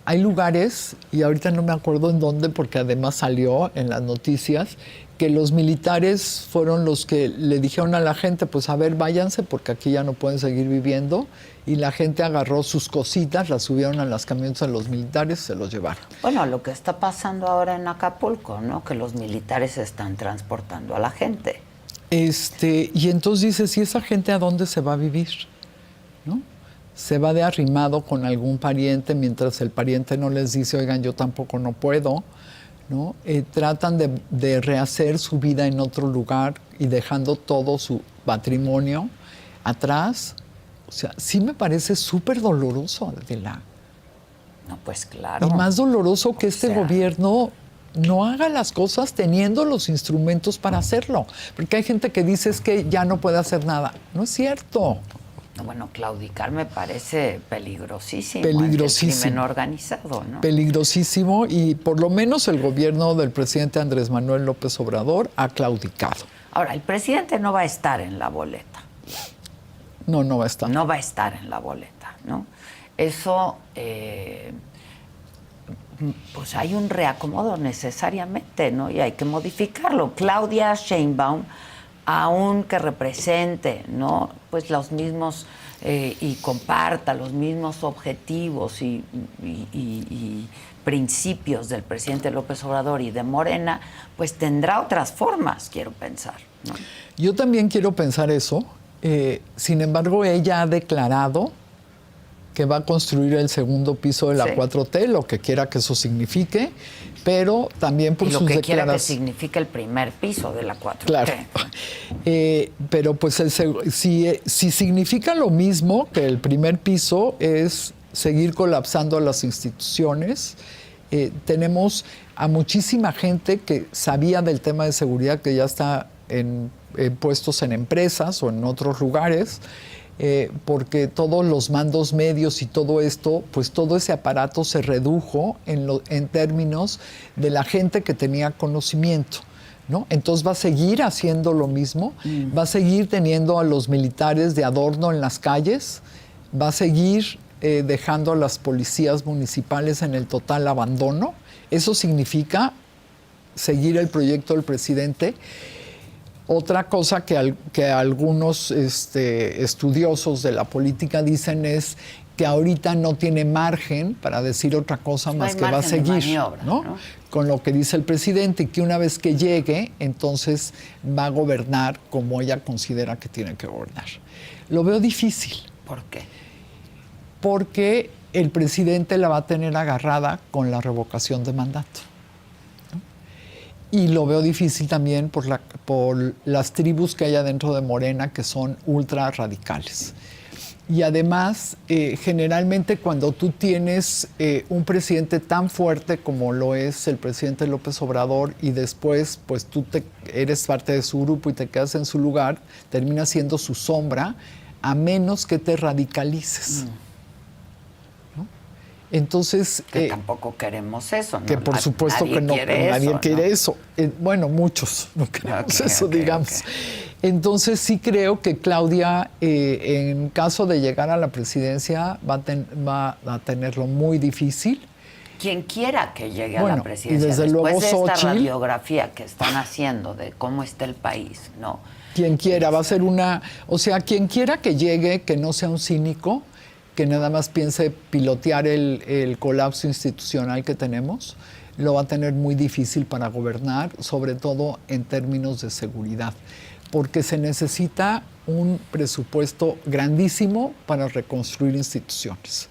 Hay lugares, y ahorita no me acuerdo en dónde, porque además salió en las noticias, que los militares fueron los que le dijeron a la gente, pues a ver, váyanse, porque aquí ya no pueden seguir viviendo, y la gente agarró sus cositas, las subieron a las camionetas de los militares, se los llevaron. Bueno, lo que está pasando ahora en Acapulco, ¿no? Que los militares están transportando a la gente. Y entonces dices, ¿y esa gente a dónde se va a vivir? ¿No? Se va de arrimado con algún pariente, mientras el pariente no les dice, oigan, yo tampoco no puedo, ¿no? Tratan de rehacer su vida en otro lugar y dejando todo su patrimonio atrás. O sea, sí me parece súper doloroso, Adela. No, pues claro. Y más doloroso que este gobierno no haga las cosas teniendo los instrumentos para hacerlo. Porque hay gente que dice es que ya no puede hacer nada. No es cierto. No, bueno, claudicar me parece peligrosísimo. Peligrosísimo. El crimen organizado, ¿no? Peligrosísimo, y por lo menos el gobierno del presidente Andrés Manuel López Obrador ha claudicado. Ahora, el presidente no va a estar en la boleta. No, no va a estar. No va a estar en la boleta, ¿no? Eso, pues hay un reacomodo necesariamente, ¿no? Y hay que modificarlo. Claudia Sheinbaum, aunque represente, ¿no? Pues los mismos y comparta los mismos objetivos y principios del presidente López Obrador y de Morena, pues tendrá otras formas, quiero pensar, ¿no? Yo también quiero pensar eso. Sin embargo, ella ha declarado que va a construir el segundo piso de la 4T, lo que quiera que eso signifique, pero también por sus declaraciones. Lo que quiera que signifique el primer piso de la 4T. Claro. Pero pues si significa lo mismo que el primer piso, es seguir colapsando las instituciones. Tenemos a muchísima gente que sabía del tema de seguridad, que ya está en puestos en empresas o en otros lugares, porque todos los mandos medios y todo esto, pues todo ese aparato se redujo en términos de la gente que tenía conocimiento, ¿no? Entonces va a seguir haciendo lo mismo, va a seguir teniendo a los militares de adorno en las calles, va a seguir dejando a las policías municipales en el total abandono. Eso significa seguir el proyecto del presidente. Otra cosa que algunos estudiosos de la política dicen es que ahorita no tiene margen para decir otra cosa más que va a seguir, maniobra, ¿no? Con lo que dice el presidente, y que una vez que llegue, entonces va a gobernar como ella considera que tiene que gobernar. Lo veo difícil. ¿Por qué? Porque el presidente la va a tener agarrada con la revocación de mandato. Y lo veo difícil también por las tribus que hay adentro de Morena, que son ultra radicales. Y además, generalmente cuando tú tienes un presidente tan fuerte como lo es el presidente López Obrador, y después pues tú eres parte de su grupo y te quedas en su lugar, terminas siendo su sombra, a menos que te radicalices. Entonces, que tampoco queremos eso, ¿no? Que por supuesto que no, nadie quiere eso. Bueno, muchos no queremos eso, digamos. Entonces sí creo que Claudia, en caso de llegar a la presidencia, va a tenerlo muy difícil. Quien quiera que llegue a la presidencia, y desde después luego de esta Xóchitl, radiografía que están haciendo de cómo está el país, ¿no? Quien quiera, va a ser quien quiera que llegue, que no sea un cínico, que nada más piense pilotear el colapso institucional que tenemos, lo va a tener muy difícil para gobernar, sobre todo en términos de seguridad, porque se necesita un presupuesto grandísimo para reconstruir instituciones.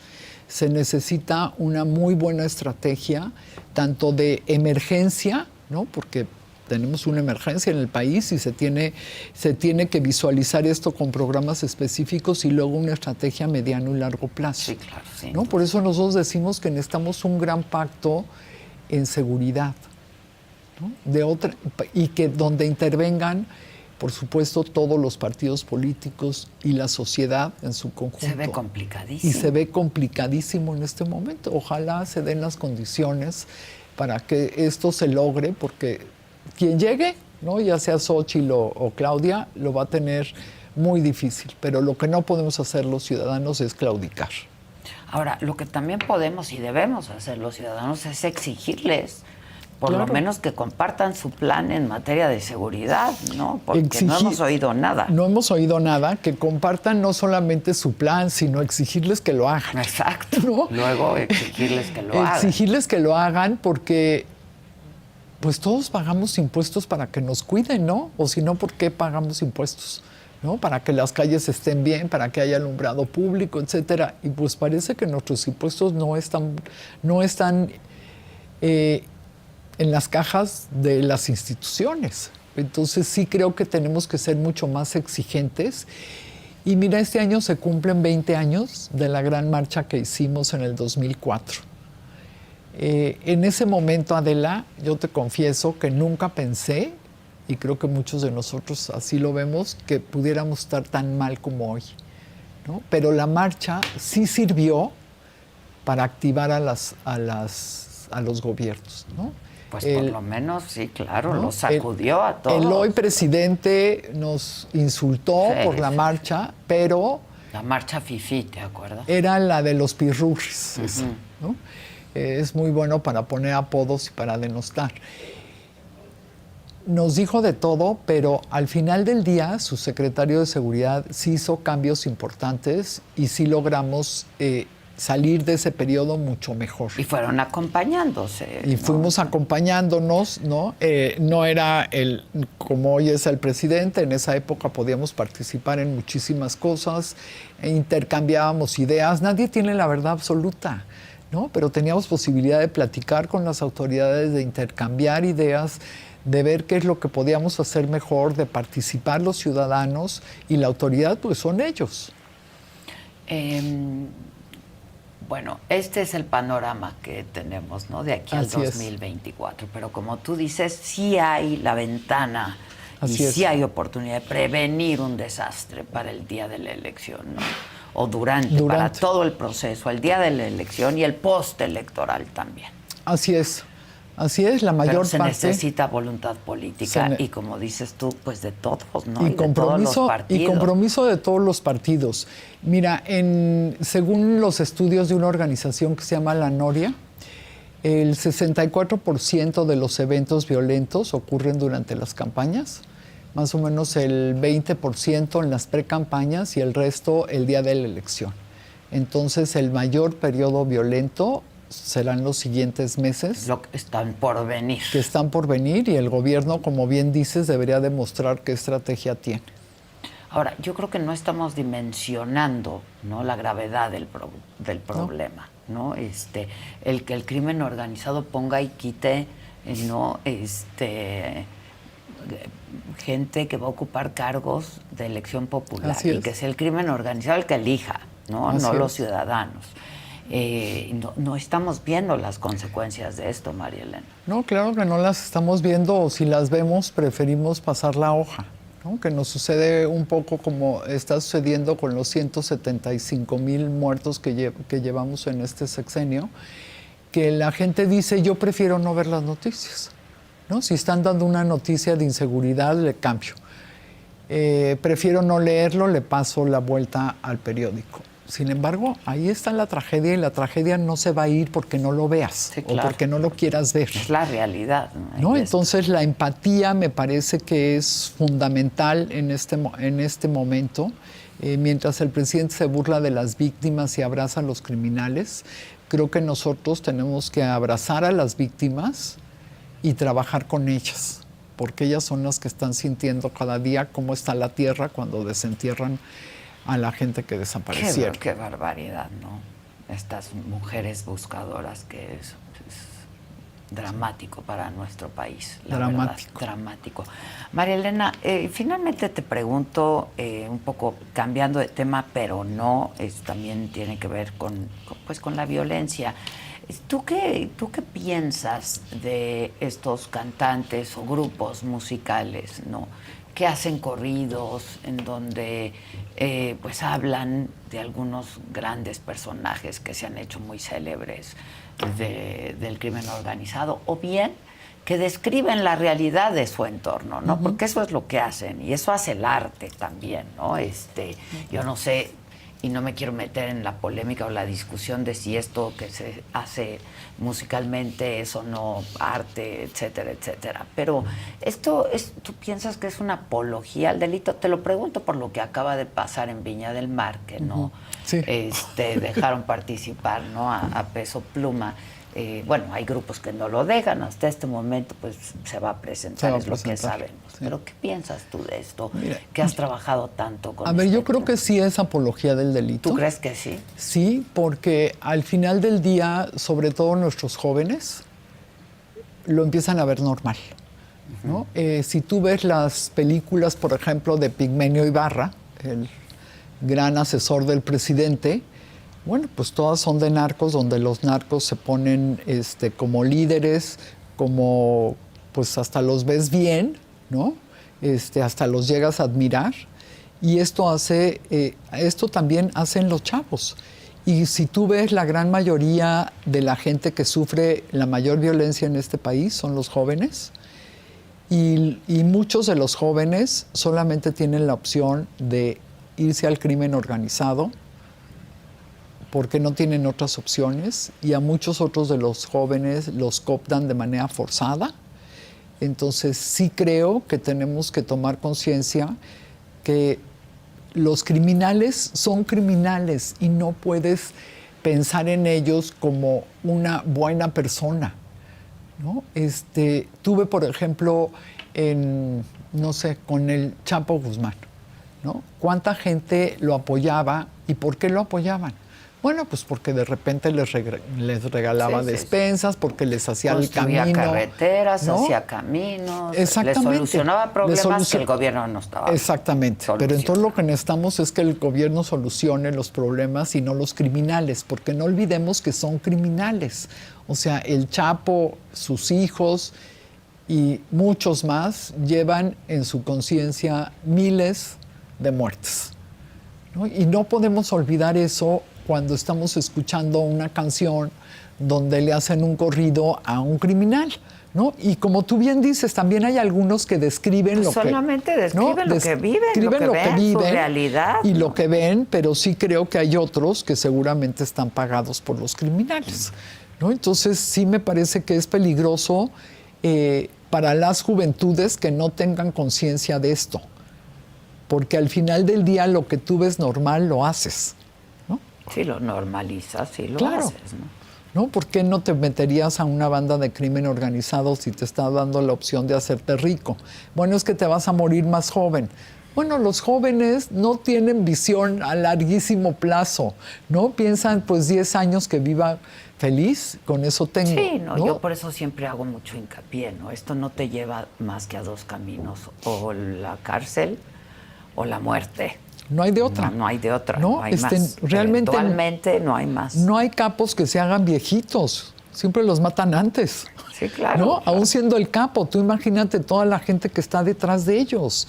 Se necesita una muy buena estrategia, tanto de emergencia, ¿no? Porque tenemos una emergencia en el país y se tiene que visualizar esto con programas específicos, y luego una estrategia a mediano y largo plazo. Sí, claro, sí. ¿No? Por eso nosotros decimos que necesitamos un gran pacto en seguridad, ¿no? Y que donde intervengan, por supuesto, todos los partidos políticos y la sociedad en su conjunto. Se ve complicadísimo. Y se ve complicadísimo en este momento. Ojalá se den las condiciones para que esto se logre, porque quien llegue, ¿no? Ya sea Xóchitl o Claudia, lo va a tener muy difícil. Pero lo que no podemos hacer los ciudadanos es claudicar. Ahora, lo que también podemos y debemos hacer los ciudadanos es exigirles, por Claro. lo menos, que compartan su plan en materia de seguridad, ¿no? Porque no hemos oído nada. No hemos oído nada, que compartan no solamente su plan, sino exigirles que lo hagan. Exacto. ¿No? Luego exigirles que lo hagan. Exigirles que lo hagan, porque pues todos pagamos impuestos para que nos cuiden, ¿no? O si no, ¿por qué pagamos impuestos? ¿No? Para que las calles estén bien, para que haya alumbrado público, etcétera. Y pues parece que nuestros impuestos no están en las cajas de las instituciones. Entonces sí creo que tenemos que ser mucho más exigentes. Y mira, este año se cumplen 20 años de la gran marcha que hicimos en el 2004. En ese momento, Adela, yo te confieso que nunca pensé, y creo que muchos de nosotros así lo vemos, que pudiéramos estar tan mal como hoy, ¿no? Pero la marcha sí sirvió para activar a los gobiernos, ¿no? Pues por lo menos, sí, claro, ¿no? lo sacudió a todos. El hoy presidente nos insultó por la marcha, pero... La marcha fifí, ¿te acuerdas? Era la de los pirurris, esa, ¿no? Es muy bueno para poner apodos y para denostar. Nos dijo de todo, pero al final del día su secretario de Seguridad sí hizo cambios importantes y sí logramos salir de ese periodo mucho mejor. Y fueron acompañándose. Y fuimos acompañándonos, ¿no? No era como hoy es el presidente. En esa época podíamos participar en muchísimas cosas, intercambiábamos ideas. Nadie tiene la verdad absoluta, ¿no? Pero teníamos posibilidad de platicar con las autoridades, de intercambiar ideas, de ver qué es lo que podíamos hacer mejor, de participar los ciudadanos, y la autoridad pues son ellos. Bueno, este es el panorama que tenemos, ¿no? De aquí al 2024. Pero como tú dices, sí hay la ventana y sí hay oportunidad de prevenir un desastre para el día de la elección, ¿no? O durante, para todo el proceso, el día de la elección y el postelectoral también. Así es. Así es, la mayor Pero se parte. necesita voluntad política y, como dices tú, pues de todos, ¿no? Y de todos los partidos. Y compromiso de todos los partidos. Mira, según los estudios de una organización que se llama La Noria, el 64% de los eventos violentos ocurren durante las campañas, más o menos el 20% en las precampañas y el resto el día de la elección. Entonces, el mayor periodo violento serán los siguientes meses. Lo que están por venir. Que están por venir, y el gobierno, como bien dices, debería demostrar qué estrategia tiene. Ahora, yo creo que no estamos dimensionando, ¿no?, la gravedad del problema, ¿no? El que el crimen organizado ponga y quite, ¿no?, gente que va a ocupar cargos de elección popular, y que sea el crimen organizado el que elija, ¿no? No los ciudadanos. No estamos viendo las consecuencias de esto, María Elena. No, claro que no las estamos viendo, o si las vemos preferimos pasar la hoja, ¿no? Que nos sucede un poco como está sucediendo con los 175,000 muertos que llevamos en este sexenio, que la gente dice: yo prefiero no ver las noticias, ¿no? Si están dando una noticia de inseguridad, le cambio. Prefiero no leerlo, le paso la vuelta al periódico. Sin embargo, ahí está la tragedia, y la tragedia no se va a ir porque no lo veas, o porque no lo quieras ver. Es la realidad, ¿no? Entonces, la empatía me parece que es fundamental en este momento. Mientras el presidente se burla de las víctimas y abraza a los criminales, creo que nosotros tenemos que abrazar a las víctimas y trabajar con ellas, porque ellas son las que están sintiendo cada día cómo está la tierra cuando desentierran a la gente que desaparecieron. Qué barbaridad, ¿no? Estas mujeres buscadoras, que es dramático para nuestro país. Dramático. Verdad, dramático. María Elena, finalmente te pregunto, un poco cambiando de tema, pero no, también tiene que ver con la violencia. ¿Tú qué piensas de estos cantantes o grupos musicales, ¿no?, que hacen corridos en donde pues hablan de algunos grandes personajes que se han hecho muy célebres del crimen organizado, o bien que describen la realidad de su entorno, ¿no? Porque eso es lo que hacen, y eso hace el arte también, ¿no? Yo no sé, y no me quiero meter en la polémica o la discusión de si esto que se hace musicalmente es o no arte, etcétera, etcétera. Pero ¿tú piensas que es una apología al delito? Te lo pregunto por lo que acaba de pasar en Viña del Mar, que no dejaron participar, ¿no?, a Peso Pluma. Bueno, hay grupos que no lo dejan, hasta este momento pues se va a presentar, es lo que sabemos. Sí. Pero ¿qué piensas tú de esto? Mira, que has trabajado tanto con yo creo que sí es apología del delito. ¿Tú crees que sí? Sí, porque al final del día, sobre todo nuestros jóvenes, lo empiezan a ver normal, ¿no? Si tú ves las películas, por ejemplo, de Pigmenio Ibarra, el gran asesor del presidente, bueno, pues todas son de narcos, donde los narcos se ponen como líderes, como pues hasta los ves bien, ¿no? Hasta los llegas a admirar. Y esto también hacen los chavos. Y si tú ves, la gran mayoría de la gente que sufre la mayor violencia en este país son los jóvenes. Y muchos de los jóvenes solamente tienen la opción de irse al crimen organizado, porque no tienen otras opciones, y a muchos otros de los jóvenes los cooptan de manera forzada. Entonces sí creo que tenemos que tomar conciencia que los criminales son criminales y no puedes pensar en ellos como una buena persona, ¿no? Tuve, por ejemplo, con el Chapo Guzmán, ¿no? ¿Cuánta gente lo apoyaba y por qué lo apoyaban? Bueno, pues porque de repente les regalaba despensas, porque les hacía el camino. Construía carreteras, ¿no? Hacía caminos, les solucionaba problemas que el gobierno no estaba. Exactamente, pero entonces lo que necesitamos es que el gobierno solucione los problemas y no los criminales, porque no olvidemos que son criminales. O sea, el Chapo, sus hijos y muchos más llevan en su conciencia miles de muertes, ¿no? Y no podemos olvidar eso cuando estamos escuchando una canción donde le hacen un corrido a un criminal, ¿no? Y como tú bien dices, también hay algunos que describen lo que... Solamente describen lo que viven, describen lo que ven, su viven realidad. Y lo que ven, pero sí creo que hay otros que seguramente están pagados por los criminales, ¿no? Entonces sí me parece que es peligroso para las juventudes que no tengan conciencia de esto, porque al final del día lo que tú ves normal lo haces, ¿no? Sí, lo normalizas, sí lo Claro. haces, ¿no? ¿No? ¿Por qué no te meterías a una banda de crimen organizado si te está dando la opción de hacerte rico? Bueno, es que te vas a morir más joven. Bueno, los jóvenes no tienen visión a larguísimo plazo, ¿no? Piensan, pues, 10 años que viva feliz, con eso tengo. Sí, no, yo por eso siempre hago mucho hincapié, ¿no? Esto no te lleva más que a dos caminos, o la cárcel o la muerte. No hay de otra. No hay de otra, no, no hay más. Realmente Eventualmente no hay más. No hay capos que se hagan viejitos, siempre los matan antes. Sí, claro. ¿No? Claro. Aún siendo el capo, tú imagínate toda la gente que está detrás de ellos,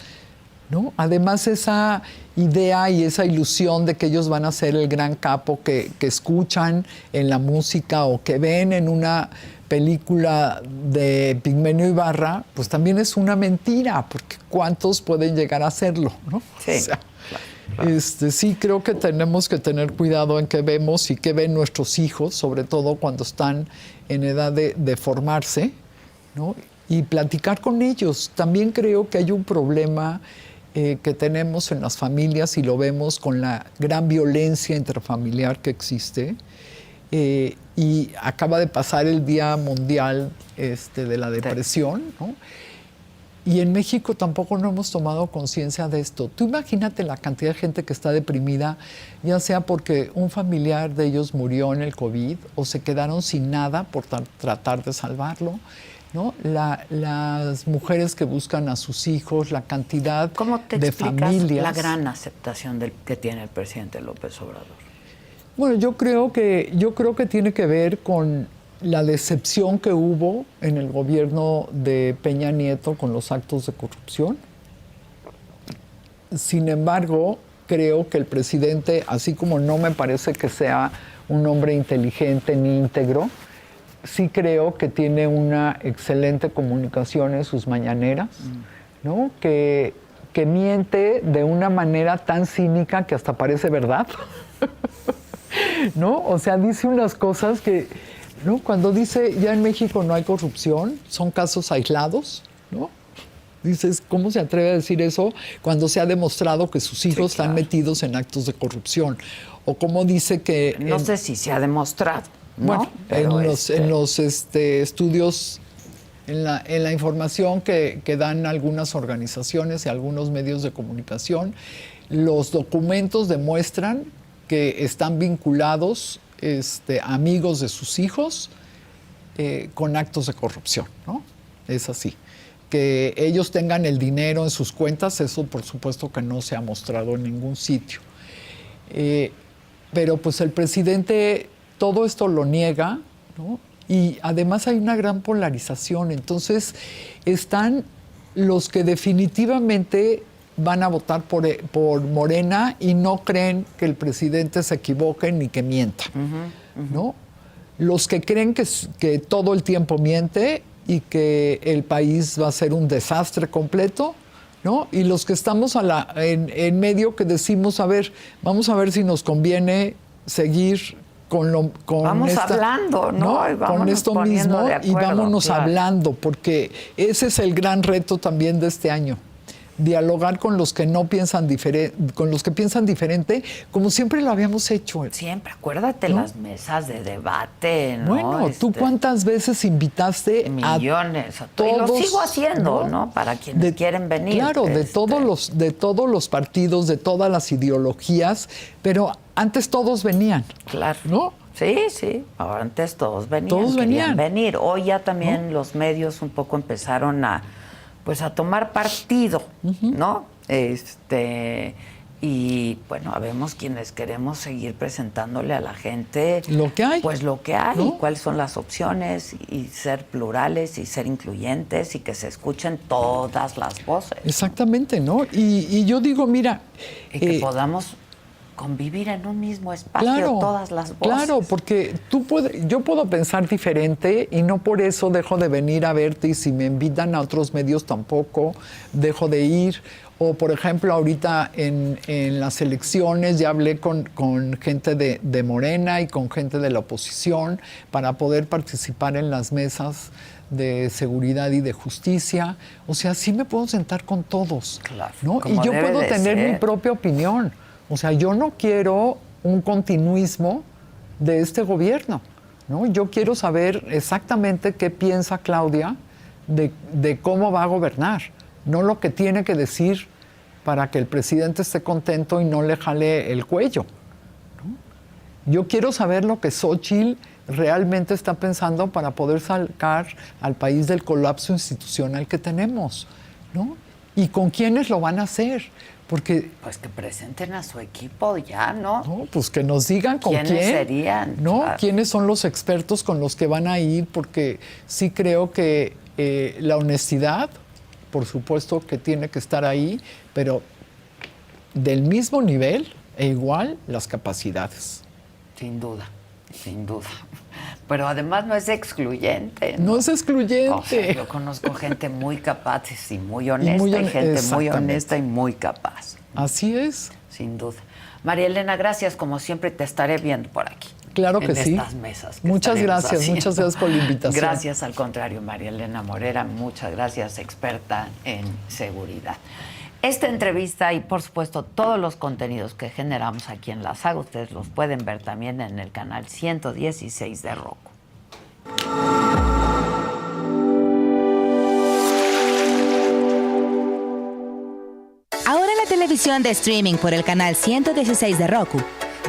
¿no? Además, esa idea y esa ilusión de que ellos van a ser el gran capo que escuchan en la música o que ven en una película de Pigmenio Ibarra, pues también es una mentira, porque ¿cuántos pueden llegar a hacerlo, no? Sí. O sea, claro. Sí creo que tenemos que tener cuidado en qué vemos y qué ven nuestros hijos, sobre todo cuando están en edad de formarse, ¿no? Y platicar con ellos. También creo que hay un problema que tenemos en las familias y lo vemos con la gran violencia intrafamiliar que existe. Y acaba de pasar el Día Mundial de la Depresión, ¿no? Y en México tampoco no hemos tomado conciencia de esto. Tú imagínate la cantidad de gente que está deprimida, ya sea porque un familiar de ellos murió en el COVID o se quedaron sin nada por tratar de salvarlo, ¿no? Las mujeres que buscan a sus hijos, la cantidad ¿Cómo te de explicas familias. la gran aceptación que tiene el presidente López Obrador? Bueno, yo creo que tiene que ver con la decepción que hubo en el gobierno de Peña Nieto con los actos de corrupción. Sin embargo, creo que el presidente, así como no me parece que sea un hombre inteligente ni íntegro, sí creo que tiene una excelente comunicación en sus mañaneras, ¿no? Que miente de una manera tan cínica que hasta parece verdad, ¿no? O sea, dice unas cosas que, ¿no? Cuando dice ya en México no hay corrupción, son casos aislados, ¿no? Dices, ¿cómo se atreve a decir eso cuando se ha demostrado que sus hijos están metidos en actos de corrupción? O cómo dice que... No sé si se ha demostrado, ¿no? Bueno, pero en los estudios, en la información que dan algunas organizaciones y algunos medios de comunicación, los documentos demuestran que están vinculados amigos de sus hijos con actos de corrupción, ¿no? Es así. Que ellos tengan el dinero en sus cuentas, eso por supuesto que no se ha mostrado en ningún sitio. Pero pues el presidente todo esto lo niega, ¿no? Y además hay una gran polarización. Entonces están los que definitivamente van a votar por Morena y no creen que el presidente se equivoque ni que mienta, ¿no? Los que creen que todo el tiempo miente y que el país va a ser un desastre completo, ¿no? Y los que estamos en medio que decimos, a ver, vamos a ver si nos conviene seguir vamos hablando, ¿no? Con esto mismo y vámonos hablando, porque ese es el gran reto también de este año. Dialogar con los que no piensan con los que piensan diferente, como siempre lo habíamos hecho. Siempre, acuérdate, ¿no? Las mesas de debate, ¿no? Bueno, ¿tú cuántas veces invitaste millones, a todos? Y lo sigo haciendo, ¿no? Para quienes quieren venir. Claro, de todos los partidos, de todas las ideologías, pero antes todos venían. Claro. ¿No? Sí. Ahora antes todos venían. Todos venían. Venir. Hoy ya también los medios un poco empezaron a tomar partido, ¿no? Y bueno, habemos quienes queremos seguir presentándole a la gente lo que hay. Pues lo que hay, ¿no? Y cuáles son las opciones, y ser plurales, y ser incluyentes, y que se escuchen todas las voces. Exactamente, ¿no? Y yo digo, mira... Y que podamos convivir en un mismo espacio todas las voces. Claro, porque yo puedo pensar diferente y no por eso dejo de venir a verte, y si me invitan a otros medios tampoco dejo de ir. O, por ejemplo, ahorita en las elecciones ya hablé con gente de Morena y con gente de la oposición para poder participar en las mesas de seguridad y de justicia. O sea, sí me puedo sentar con todos, claro, ¿no? Y yo puedo tener mi propia opinión. O sea, yo no quiero un continuismo de este gobierno, ¿no? Yo quiero saber exactamente qué piensa Claudia de cómo va a gobernar, no lo que tiene que decir para que el presidente esté contento y no le jale el cuello, ¿no? Yo quiero saber lo que Xóchitl realmente está pensando para poder sacar al país del colapso institucional que tenemos, ¿no? Y con quiénes lo van a hacer. Porque, pues que presenten a su equipo ya, ¿no? No, pues que nos digan con quiénes serían, ¿no? Claro. ¿Quiénes son los expertos con los que van a ir? Porque sí creo que la honestidad, por supuesto que tiene que estar ahí, pero del mismo nivel e igual las capacidades. Sin duda, sin duda. Pero además no es excluyente. No es excluyente. O sea, yo conozco gente muy capaz y muy honesta, y gente muy honesta y muy capaz. Así es. Sin duda. María Elena, gracias como siempre, te estaré viendo por aquí. Claro que sí. En estas mesas. Muchas gracias por la invitación. Gracias, al contrario, María Elena Morera, muchas gracias, experta en seguridad. Esta entrevista y, por supuesto, todos los contenidos que generamos aquí en La Saga, ustedes los pueden ver también en el canal 116 de Roku. Ahora en la televisión de streaming por el canal 116 de Roku,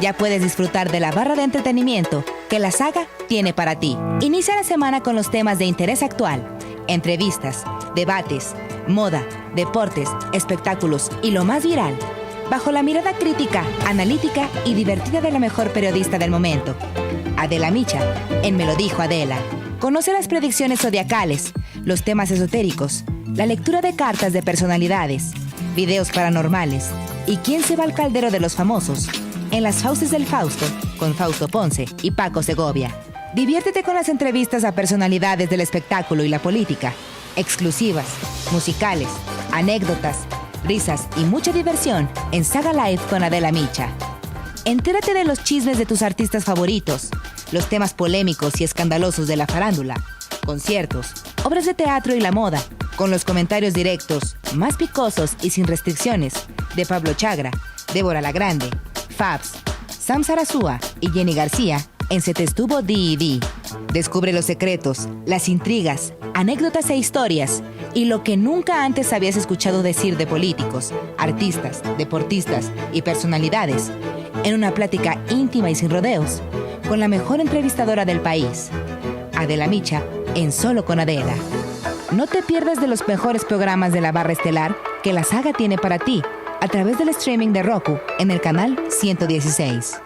ya puedes disfrutar de la barra de entretenimiento que La Saga tiene para ti. Inicia la semana con los temas de interés actual, entrevistas, debates, moda, deportes, espectáculos y lo más viral, bajo la mirada crítica, analítica y divertida de la mejor periodista del momento, Adela Micha, en Me lo dijo Adela. Conoce las predicciones zodiacales, los temas esotéricos, la lectura de cartas de personalidades, videos paranormales y quién se va al caldero de los famosos, en Las Fauces del Fausto, con Fausto Ponce y Paco Segovia. Diviértete con las entrevistas a personalidades del espectáculo y la política, exclusivas, musicales, anécdotas, risas y mucha diversión en Saga Live con Adela Micha. Entérate de los chismes de tus artistas favoritos, los temas polémicos y escandalosos de la farándula, conciertos, obras de teatro y la moda, con los comentarios directos, más picosos y sin restricciones, de Pablo Chagra, Débora La Grande, Fabs, Sam Sarasúa y Jenny García en Se te estuvo D&D. Descubre los secretos, las intrigas, anécdotas e historias y lo que nunca antes habías escuchado decir de políticos, artistas, deportistas y personalidades en una plática íntima y sin rodeos con la mejor entrevistadora del país, Adela Micha, en Solo con Adela. No te pierdas de los mejores programas de la barra estelar que La Saga tiene para ti a través del streaming de Roku en el canal 116.